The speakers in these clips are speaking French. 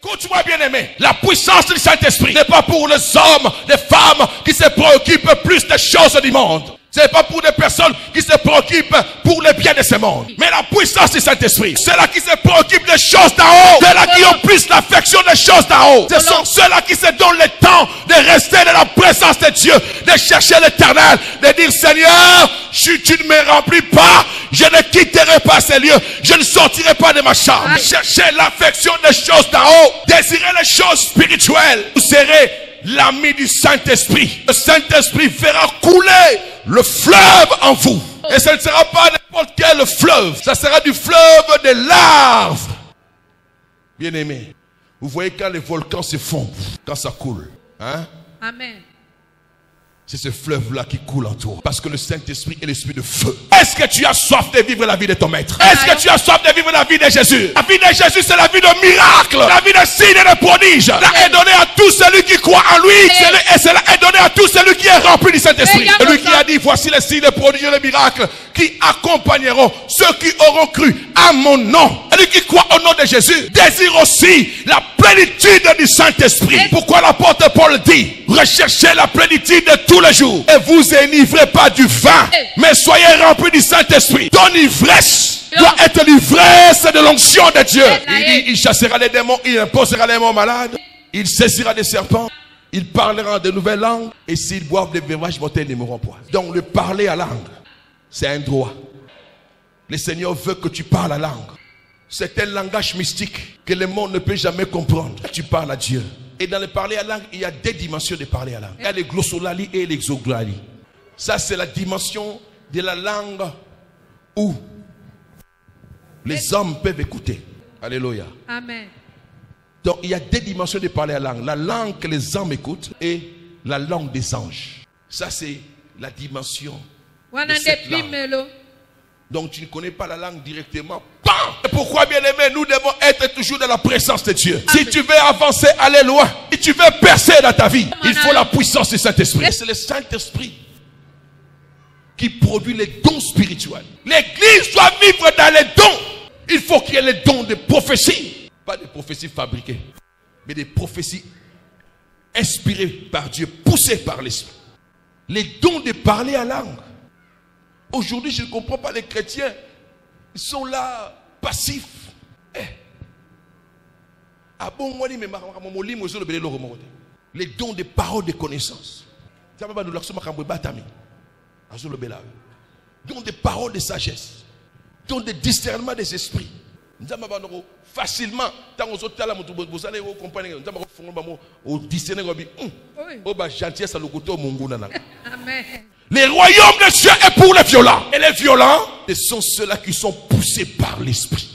Écoute-moi bien aimé, la puissance du Saint-Esprit n'est pas pour les hommes, les femmes qui se préoccupent plus des choses du monde. Ce n'est pas pour des personnes qui se préoccupent pour le bien de ce monde. Mais la puissance du Saint-Esprit, ceux-là qui se préoccupent des choses d'en haut, ceux-là qui ont plus l'affection des choses d'en haut, ce sont ceux-là qui se donnent le temps de rester dans la présence de Dieu, de chercher l'Éternel, de dire Seigneur, si tu ne me remplis pas, je ne quitterai pas ces lieux, je ne sortirai pas de ma chambre. Cherchez l'affection des choses d'en haut, désirez les choses spirituelles. Vous serez l'ami du Saint-Esprit. Le Saint-Esprit fera couler le fleuve en vous. Et ce ne sera pas n'importe quel fleuve. Ça sera du fleuve de larves. Bien aimé, vous voyez quand les volcans se fondent, quand ça coule. Hein? Amen. C'est ce fleuve-là qui coule en toi. Parce que le Saint-Esprit est l'esprit de feu. Est-ce que tu as soif de vivre la vie de ton maître? Est-ce que tu as soif de vivre la vie de Jésus? La vie de Jésus, c'est la vie de miracle. La vie de signes et de prodiges. Cela est donné à tout celui qui croit en lui. Et cela est donné à tout celui qui est rempli du Saint-Esprit. Celui qui a dit, voici les signes, les prodiges et les miracles qui accompagneront ceux qui auront cru à mon nom. Celui qui croit au nom de Jésus désire aussi la plénitude du Saint-Esprit. Pourquoi l'apôtre Paul dit, recherchez la plénitude de tous les jours et vous enivrez pas du vin, mais soyez remplis du Saint-Esprit. Ton ivresse doit être l'ivresse de l'onction de Dieu. Il dit, il chassera les démons, il imposera les morts malades, il saisira des serpents, il parlera de nouvelles langues, et s'ils boivent des beuvages mortels, ils ne mourront point. Donc le parler à langue, c'est un droit. Le Seigneur veut que tu parles la langue. C'est un langage mystique que le monde ne peut jamais comprendre. Tu parles à Dieu. Et dans le parler à langue, il y a des dimensions de parler à langue. Il y a les glossolalie et l'exoglolalie. Ça, c'est la dimension de la langue où les hommes peuvent écouter. Alléluia. Amen. Donc, il y a des dimensions de parler à langue. La langue que les hommes écoutent et la langue des anges. Ça, c'est la dimension de cette langue. Donc tu ne connais pas la langue directement. Et pourquoi, bien aimé, nous devons être toujours dans la présence de Dieu. Si tu veux avancer, aller loin, si tu veux percer dans ta vie, il faut la puissance du Saint-Esprit. C'est le Saint-Esprit qui produit les dons spirituels. L'église doit vivre dans les dons. Il faut qu'il y ait les dons de prophétie. Pas des prophéties fabriquées, mais des prophéties inspirées par Dieu, poussées par l'Esprit. Les dons de parler à langue. Aujourd'hui, je ne comprends pas les chrétiens. Ils sont là, passifs. Les dons de paroles de connaissance. Dons de paroles de sagesse. Dons de discernement des esprits. Facilement, le royaume de Dieu est pour les violents. Et les violents, ce sont ceux-là qui sont poussés par l'esprit.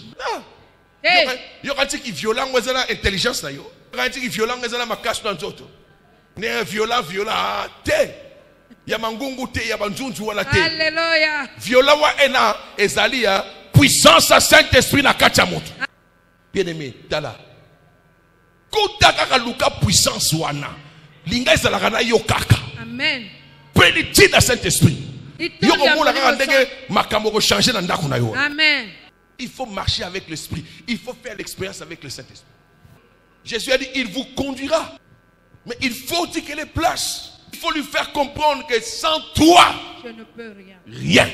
Il y aura qui violent, mais ils ont l'intelligence. Il y aura qui violent, mais ils ont la cache dans d'autres. Il y a violent, il y a mangungu, il y a banjunju. Alléluia. Violent, il y a puissance à Saint-Esprit na kachamoto. Bien aimé, dala. Kutaka luka puissance wana. Linga izalakana yo kaka. Amen. Plénitude à Saint-Esprit. Amen. Il faut marcher avec l'Esprit. Il faut faire l'expérience avec le Saint-Esprit. Jésus a dit, il vous conduira. Mais il faut dire qu'il est place. Il faut lui faire comprendre que sans toi, je ne peux rien. Rien.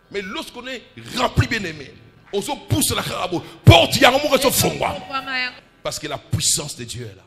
Mais lorsqu'on est rempli bien aimé, on se pousse la carabo. Porte, il y a un moment où on se fond. Parce que la puissance de Dieu est là.